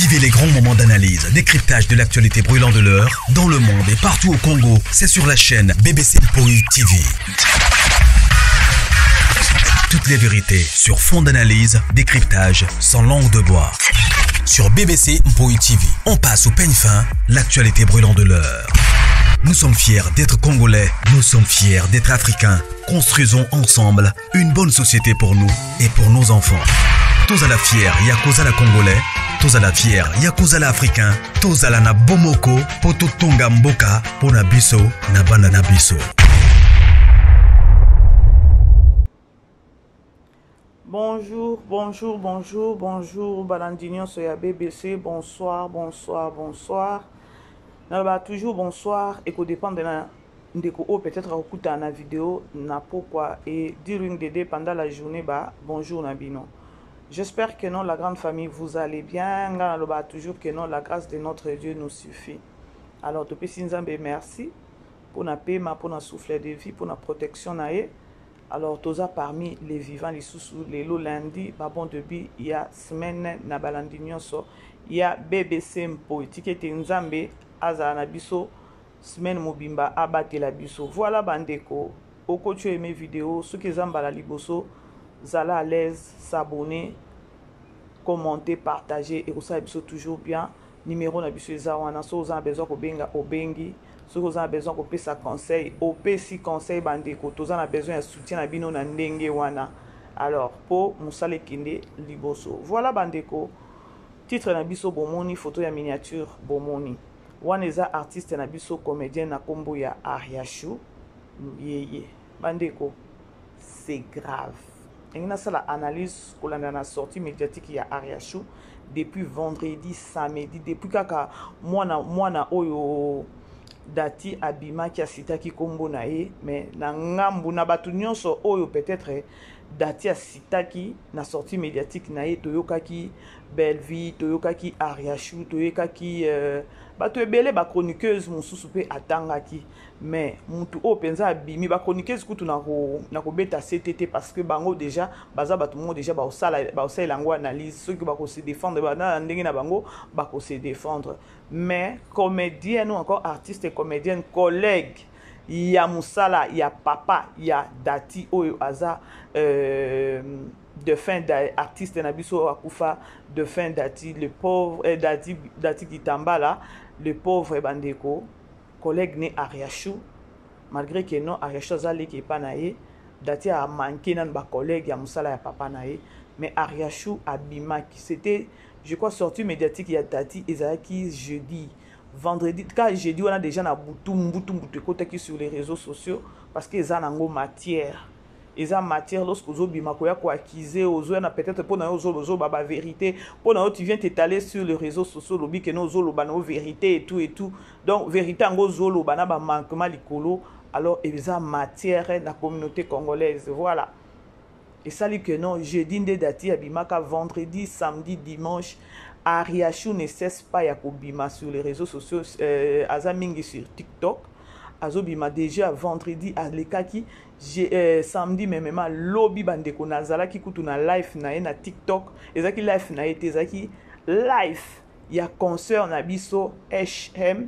Vivez les grands moments d'analyse, décryptage de l'actualité brûlante de l'heure, dans le monde et partout au Congo. C'est sur la chaîne BBC Mpoï TV. Toutes les vérités sur fond d'analyse, décryptage sans langue de bois. Sur BBC Mpoï TV, on passe au peigne fin, l'actualité brûlante de l'heure. Nous sommes fiers d'être Congolais, nous sommes fiers d'être Africains. Construisons ensemble une bonne société pour nous et pour nos enfants. Tous à la fière, Yakozala Congolais. Tous à la fière, Yakozala Africain. Tous à la na bomoko, poto tonga mboka, pona biso, na banda na biso. Bonjour, bonjour, bonjour, bonjour, Balandinion Soya BBC, bonsoir, bonsoir, bonsoir. Nalba toujours bonsoir et qu'au dépend de la ndeko peut-être écouter la vidéo na pourquoi et dire une dédé pendant la journée bah bonjour Nabino. J'espère que non la grande famille vous allez bien. Nalba toujours que non la grâce de notre Dieu nous suffit. Alors depuis Sinzambe merci pour na paiement pour na souffle de vie pour na protection nae. Alors toza parmi les vivants les sous les lo lundi bah bon depuis il y a semaine na Balandinion so il y a BBC Mpoï ticket Nzambe aza na biso semaine mobimba abate la biso. Voilà bandeko oko tu aimé vidéo ceux qui zamba la liboso zala à l'aise s'abonner commenter partager et ça biso toujours bien numéro na biso za wana so za besoin ko benga obengi so za besoin ko pesa conseil opesi conseil bandeko toza na besoin de soutien na bino na ndenge wana. Alors pour musale kinde liboso voilà bandeko titre na biso bomoni photo ya miniature bomoni Waneza artiste na biso comédien na kombo ya Ariachou yeye bandeko c'est grave. Engina sala analyse kolanda na sortie médiatique ya Ariachou depuis vendredi samedi depuis kaka mwana oyo dati abima ki asitaki kombo na ye mais na ngambu na batu nyonso oyo peut-être dati asitaki na sortie médiatique na ye toyokaki Belleville toyokaki Ariachou toyokaki bato ebele ba chroniqueuse mususu pe atangaki mais mutu o penza abimi ba chroniqueuse kutu na ko beta CTT parce que bango déjà baza bato mo déjà ba osala lango analyse ceux qui ba ko se défendre ba na ndenge na bango ba ko se défendre mais comédien ou encore artiste et comédienne collègue ya musala ya papa ya dati oyo aza de fin d'artiste na biso akufa de fin dati le pauvre dati Kitambala le pauvre bandeko collègue né Ariachou malgré que non Ariachou zali ki pa na ye dati a manqué nan ba collègue ya musala ya papa na ye mais Ariachou abima qui c'était je crois sortie médiatique ya dati ezaki jeudi vendredi quand jeudi on a déjà na butu côté qui sur les réseaux sociaux parce que ça nango matière eza matière lorsque vous bima ko ya ko accuser aux na peut-être pour na ozo baba vérité pour na tu viens t'étaler sur les réseaux sociaux lobi que no zo loba no vérité et tout donc vérité ngo zo loba na ba manquement likolo alors eza matière na communauté congolaise voilà et ça dit que non jeudi ndé dati abimaka vendredi samedi dimanche Ariachou ne cesse pas ya kobima sur les réseaux sociaux azamingi sur TikTok azobima déjà vendredi alekaki samedi même lobby bandeko nazalaki kutu na live na na TikTok ezaki live na été ezaki live ya concert na biso HM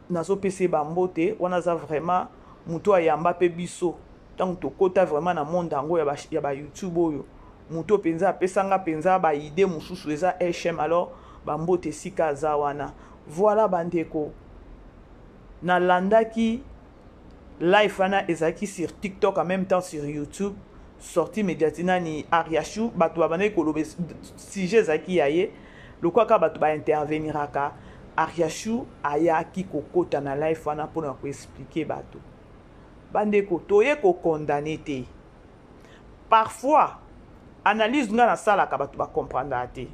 nazo PC bambote wana za vraiment muto ayamba pe biso tant to kota vraiment na monde yango ya ba YouTube oyo muto penza pesanga penza ba idée mususu eza HM alors bambote sika za wana voilà bandeko na landaki live ana ezaki sur TikTok en même temps sur YouTube sortie médiatina ni Ariachou bato babane ko lobe sujet zaki yaye lokaka bato ba intervenir aka Ariachou ayaki kokota na live ana pour na ko expliquer bato bandeko toye ko condamner te parfois analyse nga na sala ka bato ba comprendre te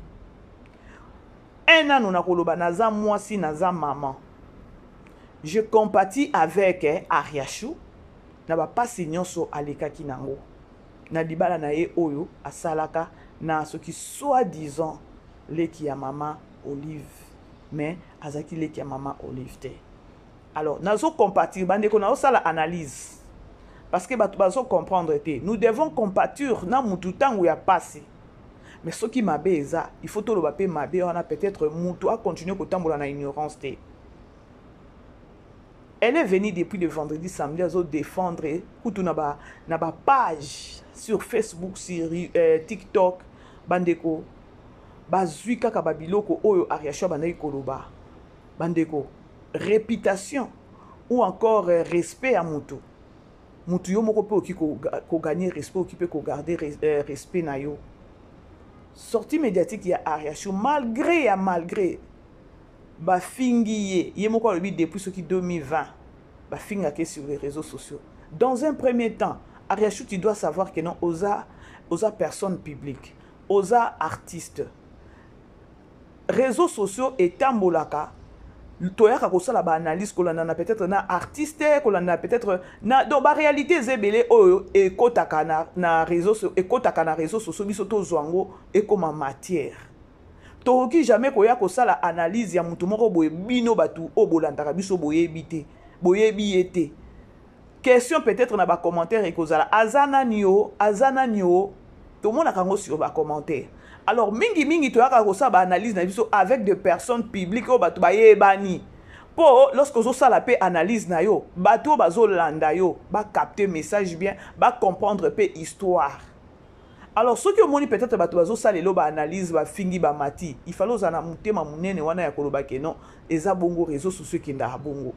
un an na koloba naza mwasi naza maman. Je compatis avec Ariachou na ba pasi nyonso alekaki nango na libala na ye oyo asalaka na soki soi-disant leki ya mama Olive mais azaki leki ya mama Olive te. Alors nazo compatir bandeko na osala analyse parce que bato bazo comprendre te nous devons compatir na mutu tango ya pasi mais ce qui m'a ça, il faut tout le papier m'a on a peut-être mutu à continuer au temps dans ignorance. Elle est venue depuis le vendredi, samedi, à défendre na ba page sur Facebook, sur TikTok, bandeko, bazui kaka babiloko oyo Ariacho bandai koloba, bandeko, réputation ou encore respect à mutu. Mutu yo moko pe ko gagner respect, qui peut ko garder respect na yo. Sortie médiatique ya Ariacho malgré ba fingi ye moko lobi depuis ce qui 2020 ba finga ke sur les réseaux sociaux. Dans un premier temps, Ariacho tu dois savoir que non osa personne publique, osa artiste. Réseaux sociaux etambolaka toyaka kosala ba analyse kolanda peut-être na artiste kolanda peut-être na donc ba réalité zebele oyo ekotaka na réseaux sociaux biso to zwango et comme matière. Toki jamais koya kosala analyse ya mutu moko boye bino batu o bolandaka biso boyebi ete. Question peut-être na ba commentaire ekozala azana nio tout le monde a kango sur ba commentaire. Alors mingi toyaka kosala ba analyse na biso avec des personnes publiques o batu bayebani. Po lorsque zo sala pe analyse na yo, batu bazolanda yo, ba capter message bien, ba comprendre pe histoire. Alors ceux qui ont moni peut-être bato bazo salelo ba analyse ba fingi ba mati, il fallait ozana mutema munene wana ya koloba ke non, eza bongo réseaux sociaux qui nda bongo.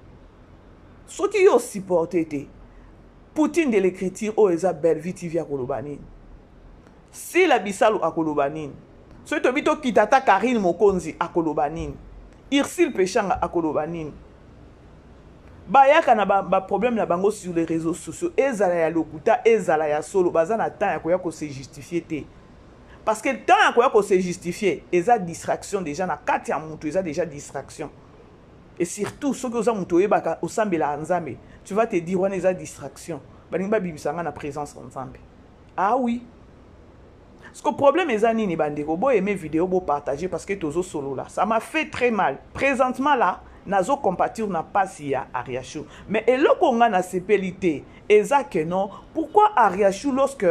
Ceux qui ont supporté te Poutine de l'écriture o eza Bellevue TV ya kolobani. Si la bisalu a kolobani. Ceux to bito kitata Karine Mokonzi a kolobani. Irsil Pechanga a kolobani. Bayaka na ba problème na bango sur les réseaux sociaux ezala ya lokuta ezala ya solo bazana temps ya koya ko se justifier te parce que temps ya koya ko se justifier eza distraction déjà na kati ya mutu eza déjà distraction et surtout ceux que oza mutu yebaka osambela nzambe tu vas te dire wana eza distraction baninga bibisanga na présence nzambe. Ah oui, parce que le problème est nini bandeko bo aimer vidéo bo partager parce que tozo solo là ça m'a fait très mal présentement là. Nazo compatir na pasi ya Ariacho. Mais eloko nga na sepelité eza que non. Pourquoi Ariacho lorsque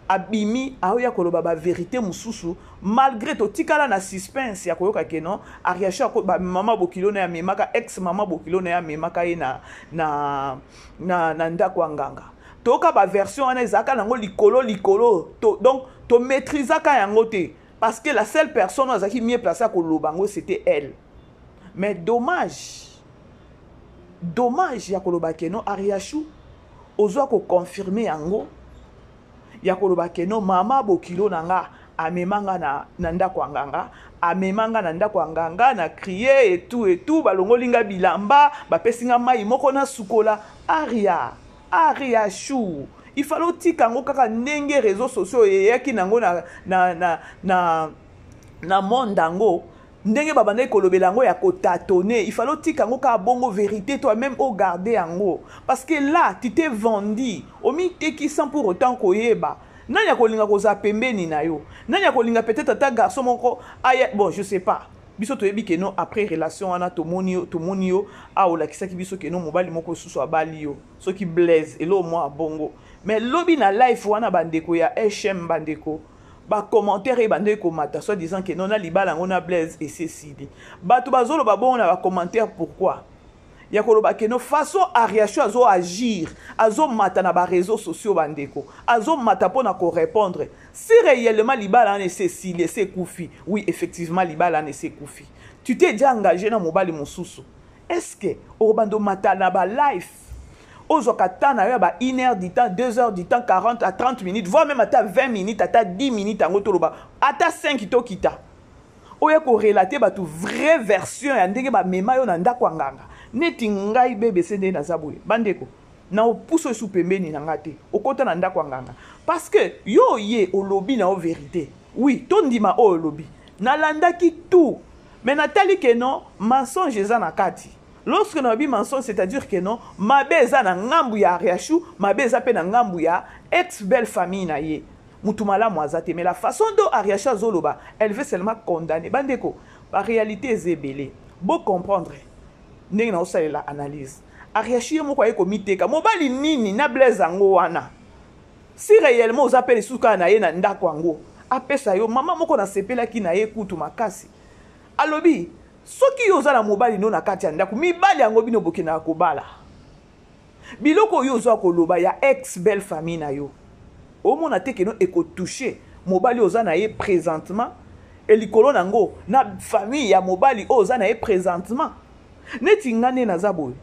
abimi aoya koloba ba vérité mususu malgré to tikala na suspense ya koyoka que non Ariacho ba mama bokilo na ya memaka ex mama bokilo na ya memaka ye na ndako nganga. Toka ba version wana ezaka nango likolo donc to maîtriser ka yango te parce que la seule personne qui mieux placée à kolobango c'était elle. Mais dommage ya koloba keno Ariacho ozo ko confirmer yango ya koloba keno mama bokilo nanga amemanga na ndako nganga amemanga na ndako nganga na crier et tout balongolinga bilamba bapesinga mai moko na sukola Ariacho il fallait tika ngo kaka ndenge réseaux sociaux yeki nango na mondango ndenge babanda kolobela yango ya kotatone il fallait tika ngo ka bongo vérité toi même au garder yango parce que là tu t'es vendu omi teki sans pour autant koyeba nanya kolinga koza pembeni na yo nanya kolinga peut-être ta garçon moko aya bon je sais pas biso toyebi ke non après relation wana tomonio a olakisaki biso ke non mobali moko susu abali yo so qui blaise elo moi bongo mais lobi na life wana bandeko ya HM bandeko ba commentaire bande komata soit disant que non na libala ngona blaise et ceci bato bazolo ba bon na ba commentaire pourquoi ya koloba que non façon Ariacho azo agir azo mata na ba réseaux sociaux bandeko azo mata pona ko répondre si réellement libala ne ceci c'est koufi oui effectivement libala ne c'est koufi tu t'es déjà engagé na mobali mususu est-ce que obando mata na ba life ozoka tana ya ba 1 heure du temps 2 heures du temps 40 à 30 minutes voire même à 20 minutes à 10 minutes en toloba ata 5 to kita oya ko relater ba tu vraie version ya ndenge ba mema yo na ndako nganga neti ngai BBC nde na zabuye bandeko na opuso sou pembeni na ngate okota na ndako nganga parce que yo ye olobi na o vérité oui tondima o olobi na landaki tout mais natali que non mensonge eza na kati. Lorsque nous avons mensonge, c'est-à-dire que non, ma beza na ngambu ya Ariacho, ma beza pe na ngambu ya ex-belle famille na ye. Mutumala mwazate, mais la façon dont Ariacho zoloba, elle veut seulement condamner. Bandeko, la réalité est zébélée. Beau comprendre. N'est na osale la analyse. Ariacho yo moko ayeko miteka, mobali nini na blaise ango wana. Si réellement vous appelez souka na ye na ndako ango, apesa yo mama moko na sepelaki na ye kutu makasi alobi soki yo oza na mobali no na kati ya ndako mibali yango bino bokendaka kobala biloko oyo ozwa koloba ya ex belle famille na yo omona te keno ekotouche mobali oza na ye présentement elikolo nango na famille ya mobali oza na ye présentement neti ngane naza boye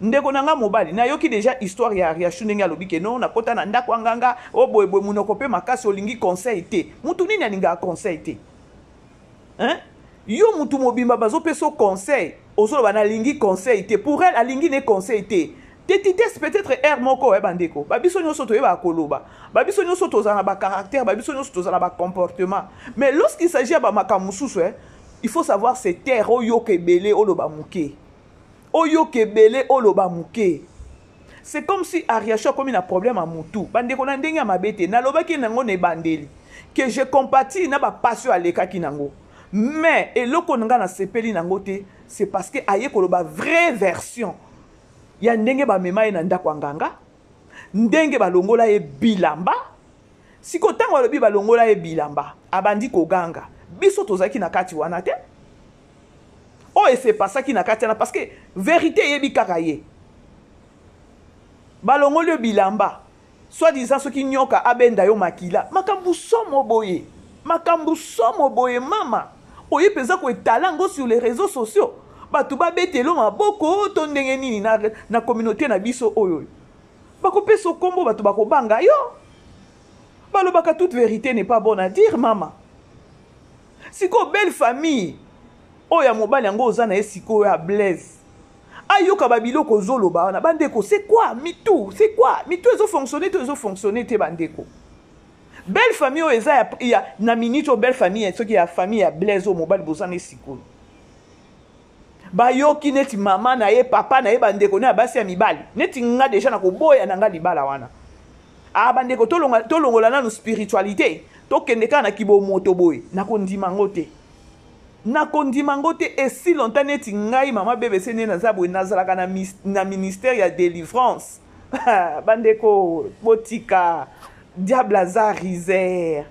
ndeko nanga mobali nayoki deja histoire ya Riachu ndenge alobi ke non nakota na ndako nganga o boye boye munoko pe makasi olingi conseil te mutu nini alinga conseil te hein yo mutu mobimba bazo peso conseil ozoloba na lingi conseil te pour elle alingi ne conseil te tetitese peut-être air moko bandeko babiso nyonso toyeba koloba babiso nyonso tozana ba caractère babiso nyonso tozana ba comportement mais lorsqu'il s'agit ya ba makambo mususu il faut savoir se taire oyo kebele oloba muke oyo kebele oloba muke. C'est comme si Ariacho a commis un problème à Moutou. Bande qu'on a ndenge mabete na loba ki nango ne bandeli que je compatis na ba passion à leka ki nango. Mais eloko nga na sepeli nango te c'est parce que aye koloba vraie version. Ya ndenge ba mema na ndako nganga. Ndenge ba longola e bilamba. Siko tango lobi ba longola e bilamba abandi ko ganga. Biso tozaki na kati wana te. Oh, et c'est pas ça qui n'a qu'à parce que vérité yebi kakaye. Balongo le bilamba. Soit disant ce qui nyoka abenda yo makila. Makambu somo boye. Makambu somo boye mama. Oye pesa ko etalango sur les réseaux sociaux. Batu ba betelo maboko to ndenge nini na communauté na biso oyo. Bako peso kombo batu bako banga yo. Balobaka toute vérité n'est pas bonne à dire mama. Siko belle famille. Oya mobali yango oza na esiko ya Blaise ayoka babiloko zoloba na bandeko c'est quoi mitou c'est quoi mitou ezo fonctionner te bandeko belle famille o eza ya na minito belle famille soki ya famille ya Blaise o mobali boza na esiko bayoki neti mama na ye papa na ye bandeko na basi ya mibali neti nga deja na koboya na nga libala wana bandeko tolongola na no spiritualité tokende kana kibo moto boy na kondima ngote na kondimango te et si longtemps neti ngai mama BBC ne nazabwe nazalaka na ministère ya délivrance bandeko botika diable azarizer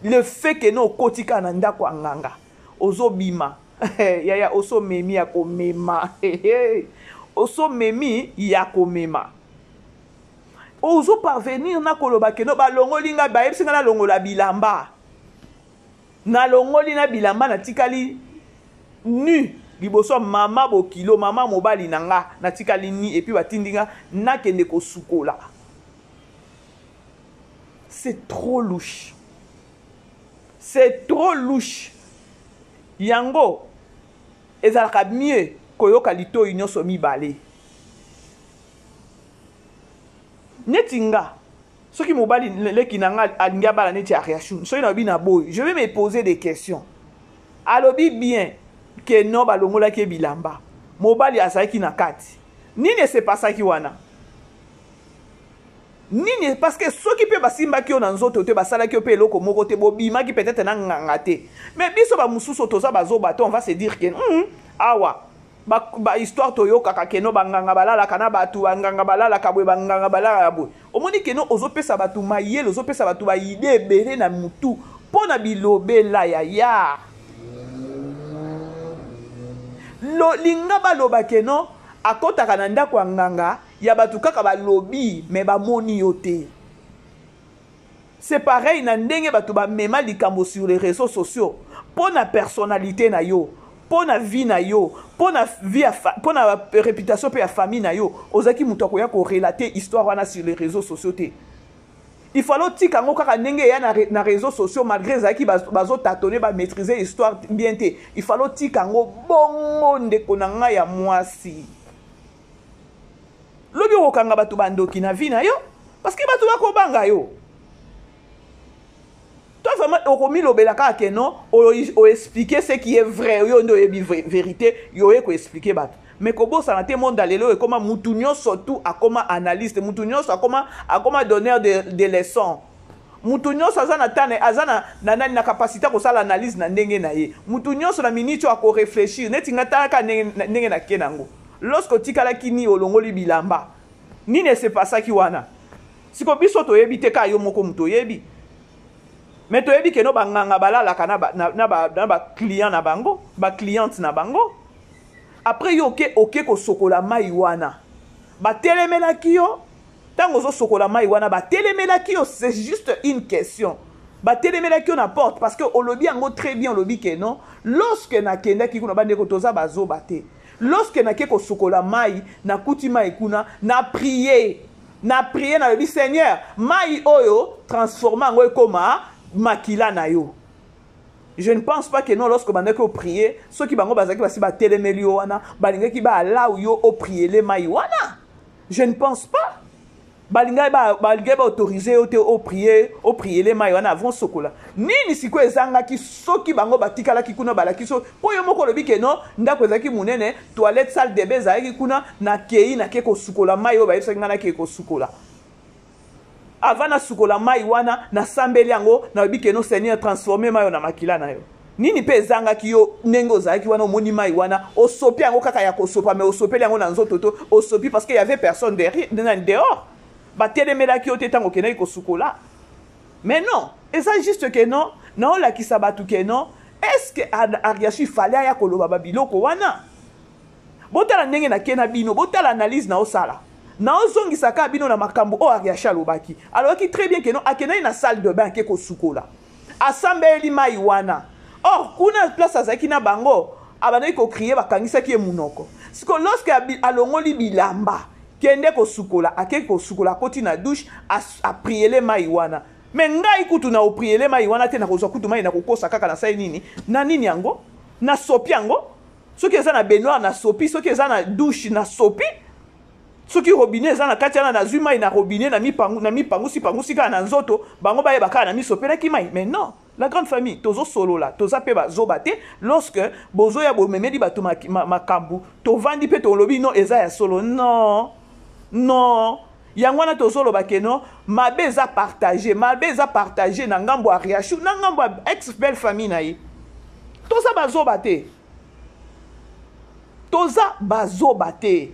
le fait que no kotika na ndako nganga ozobima yaya oso memi ya komema oso memi ya komema ozo parvenir na koloba ke no balongolinga bayebisinga na longola bilamba na longoli na bilamba na tikali nu liboso mama bokilo mama mobali nanga na tikali ni et puis batindinga na kende ko sukola. C'est trop louche. C'est trop louche. Yango ezalaka mieux koyoka lito nyonso mibale. Netinga ceux qui mobali les qui n'anga alinga bala neti Ariachu ceux na bina boy je vais me poser des questions alobi bien que no balongola ke bilamba mobali asaki na kati nini c'est pas ça qui wana nini parce que ceux qui peut basimba ki ona nzoto te basala ki pe loko moko te bobima ki peut-être na ngangate mais biso ba mususu toza bazo bato on va se dire que awa ba histoire toyoka kakeno banganga balala kana batu banganga balala kabwe banganga balala boy omoni keno ozopesa batu mayele ozopesa batu ba idée ebele na mutu pona bilobela ya lo linga baloba keno akotaka na ndako nganga ya batu kaka balobi me bamoni yote c'est pareil na ndenge batu ba mema likambo sur les réseaux sociaux pona personnalité na yo pona vie na yo pona vie pona réputation pe ya famille na yo ozaki mutu akoya ko relater histoire wana sur les réseaux sociaux te il faut tika ngo kaka ndenge ya na réseaux sociaux malgré zaki bazo tâtonner ba maîtriser histoire bien te il faut tika ngo bongo ndeko na nga ya mwasi lobi okanga batu bandoki na vie na yo parce que batu bako banga yo. Toi, vraiment, au lobela ka ke non, o expliquer ce qui est vrai, yo ndo yebi vérité, yo ko expliquer bat. Mais kobo sanate monde dalelo et comment mutunyo surtout a comment analyste, mutunyo a comment donneur de leçons. Mutunyo azana tane azana na capacité ko sala analyse na ndenge na ye. Mutunyo na minute a ko réfléchir, netinga taka ndenge na kenango. Lorsque tikala kini olongoli bilamba. Ni ne c'est pas ça qui wana. Siko biso to yebi te ka yo moko muto yebi. mais toyebi ke no banganga balalaka na ba client na bango, ba cliente na bango. Après yo oke ko sokola mai wana. Ba telemelaki yo, tango zo sokola mai wana ba telemelaki yo, c'est juste une question. Ba telemelaki yo na porte parce que olobi yango très bien olobi ke non, lorsque na kenda ki kuna bande ko toza bazo bate. Lorsque na ke ko sokola mai na kuti mai kuna na prier. Na prier na lobi Seigneur, mai oyo transforma ngo koma makila na yo. Je ne pense pas que non, lorsque bande ko prier, ceux qui bango bazaki basi ba telemeli wana, balinga ki ba la ou yo o prier les mai wana. Je ne pense pas. Balinga ba autorisé au prier les mai wana avant sokola. Nini siko ezanga ki soki bango batikala ki kuna balaki so. Po yo moko lobi ke non, ndako ezaki munene, toilette salle de bain ezaki kuna na kei na ke ko sukola mai yo ba yesa ngana ke ko sukola. Avant na sukola mai wana na sambeli yango na lobi ke non Seigneur transformer mai na makila na yo. Nini pe ezanga ki yo nengo zaki wana omoni mai wana osopi yango kaka ya ko sopa mais osopeli yango na nzoto to osopi parce qu'il y avait personne dehors. Ba telemela ki ote tango kenai ko sukola. Mais non, et ça juste que non, non la ki sabatu que non, est-ce que Ariachu fallait ya koloba babiloko wana? Botala ndenge na kena bino, botala analyse na osala. Na ozongisa ka bino na makambo o Ariachu alobaki. Alors ki très bien que non, akenai na salle de bain ke ko sukola. Asambeli mai wana. Or kuna place azaki na bango, abandai ko crier bakangisa ki munoko. Siko lorsque alongoli bilamba kende ko sukola ake ko sukola koti na douche a prier les mai wana mais ngai kutu na o prier les mai wana te na ko kutu mai na ko kosa kaka na sai nini na nini yango na sopi yango soki eza na baignoire na sopi soki eza na douche na sopi soki robinet eza na kati na zui mai na robinet na mipangu si ka na nzoto bango baye baka na misopela ki mai mais non. La grande famille, tozo solo la, toza pe ba zobate, lorsque bozo ya bo memedi ba to makambu, to vandi pe to lobi non eza ya solo, non, non. Yangwana tozo lo ba ke non, ma beza partagé na ngambo Ariachu, na ngambo ex belle famille na yi. Toza ba zobate. Toza ba zobate.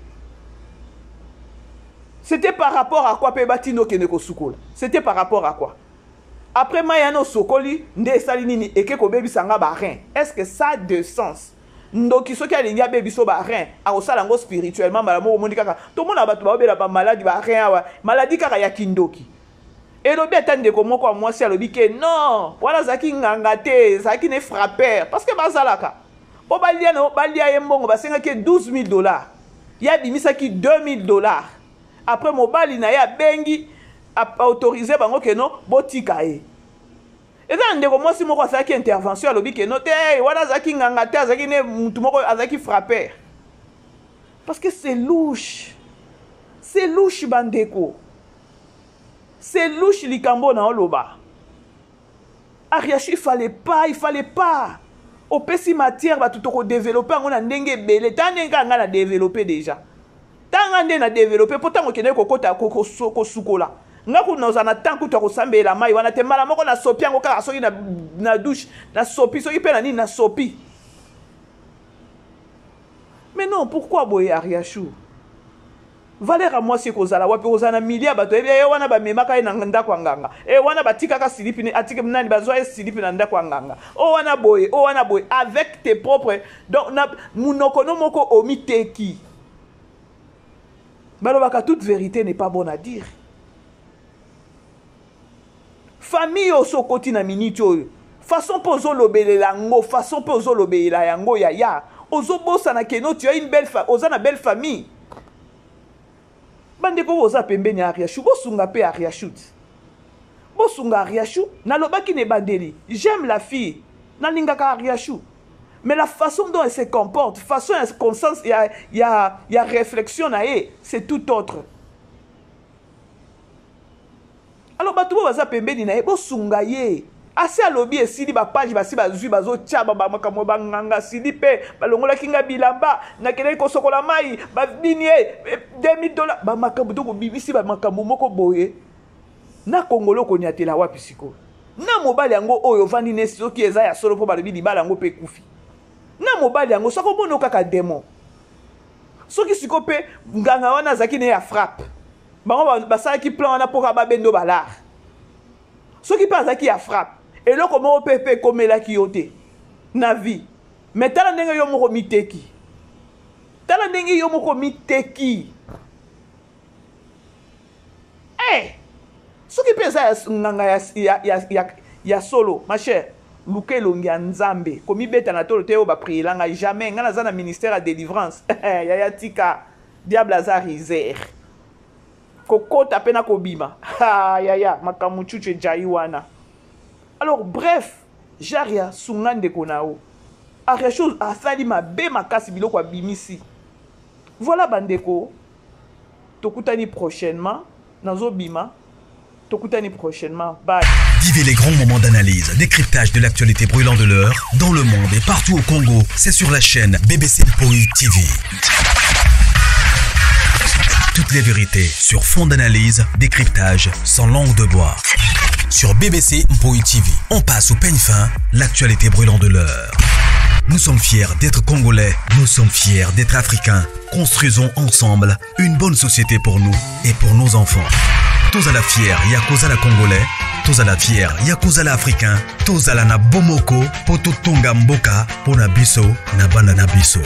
C'était par rapport à quoi pe batino keneko sukola. C'était par rapport à quoi? Après Mayano Sokoli, nde salinini eke ko bebi sanga ba rein. Est-ce que ça a de sens? Ndoki soki alinga bebi so ba rein, a osala ngo spirituellement malamo omondi kaka. To mona batu ba obela ba maladie ba rein awa, maladie kaka ya kindoki. Et lobi atande ko moko mwasi alobi ke non, wala zaki nganga te, zaki ne frapper parce que bazalaka. Po balia ye mbongo basenga ke $12,000. Ya bimisa ki $2,000. Après mobali na ya bengi autorisé bango ke non botika e. Eza ndeko mwasi moko asaki intervention alobi ke non te wana zaki nganga te azaki ne mutu moko azaki frapper. Parce que c'est louche. C'est louche bandeko. C'est louche likambo na oloba. Ariachu il fallait pas. Au pesi matière ba tutoko développer ngona ndenge belé tanenga ngana développer déjà. Tanga ndenge na développer pourtant okene kokota ko sukola. Ngaku nozana tanku to ko sambela mai wana te mala moko na sopi yango kaka soki na douche na sopi soki pe na nini na sopi. Mais non, pourquoi boye Ariachu? Valera mwasi kozala wapi kozana milia bato ebe wana ba memaka na ndako nganga. Wana batika ka silipi ni atike nani bazwa silipi na ndako nganga. Wana boye avec tes propres donc na munoko no moko omiteki. Balobaka toute vérité n'est pas bonne à dire. Famille oso koti na minute oyo. Façon pozo lobelela ngo, façon pozo lobelela yango ya. Ozo bosa na keno tu as une belle famille, oza na belle famille. Bandeko oza pembeni Ariachu, bosunga pe Ariachu. Bosunga Ariachu, na lobaki ne bandeli. J'aime la fille, na lingaka Ariachu. Mais la façon dont elle se comporte, façon conscience, il y a réflexion na ye, c'est tout autre. Alors batubo baza pembeni na ye bosunga ye. Asi alobi esili ba page basi bazui bazo tchaba ba makambo banganga sili pe balongola kinga bilamba na kele ko sokola mai ba binie $2,000 ba makambo to ko bibisi ba makambo moko boye. Na kongolo ko nyatela wapi siko. Na mobali yango oyo vandi ne soki eza ya solo po balobi libala yango pe kufi. Na mobali yango soko bono kaka démon. Soki siko pe nganga wana zaki ne ya frappe. Bango basala ki plan wana poka ba bendo balar. Soki pa zaki ya frappe. Et là, comment on peut faire comme la qui na vie. Mais tala ndenge yo moko miteki. Tala ndenge yo moko miteki. Eh! Ce qui peut ça ya solo, ma chère. Luke longi nzambe. Komi beta na tolo teo ba prier langa jamais ngana za na ministère à délivrance. Ya tika diable azarizer. Kokota pena kobima. Ya makamuchuche jaiwana. Alors bref, Jaria sungande konao. A quelque chose a sali ma be makasi biloko bimisi. Voilà bandeko. Tokutani prochainement nazo bima. Tokutani prochainement. Bye. Vivez les grands moments d'analyse, décryptage de l'actualité brûlante de l'heure, dans le monde et partout au Congo. C'est sur la chaîne BBC Mpoi TV. Toutes les vérités sur fond d'analyse, décryptage sans langue de bois. Sur BBC Mpoi TV, on passe au peigne fin, l'actualité brûlante de l'heure. Nous sommes fiers d'être Congolais, nous sommes fiers d'être Africains. Construisons ensemble une bonne société pour nous et pour nos enfants. Tous à la fière, Yakoza la Congolais. Tous à la fière, Yakoza la Africain. Tous à la na Bomoko, Poto Tonga Mboka, Pona Biso, na Banda na Biso.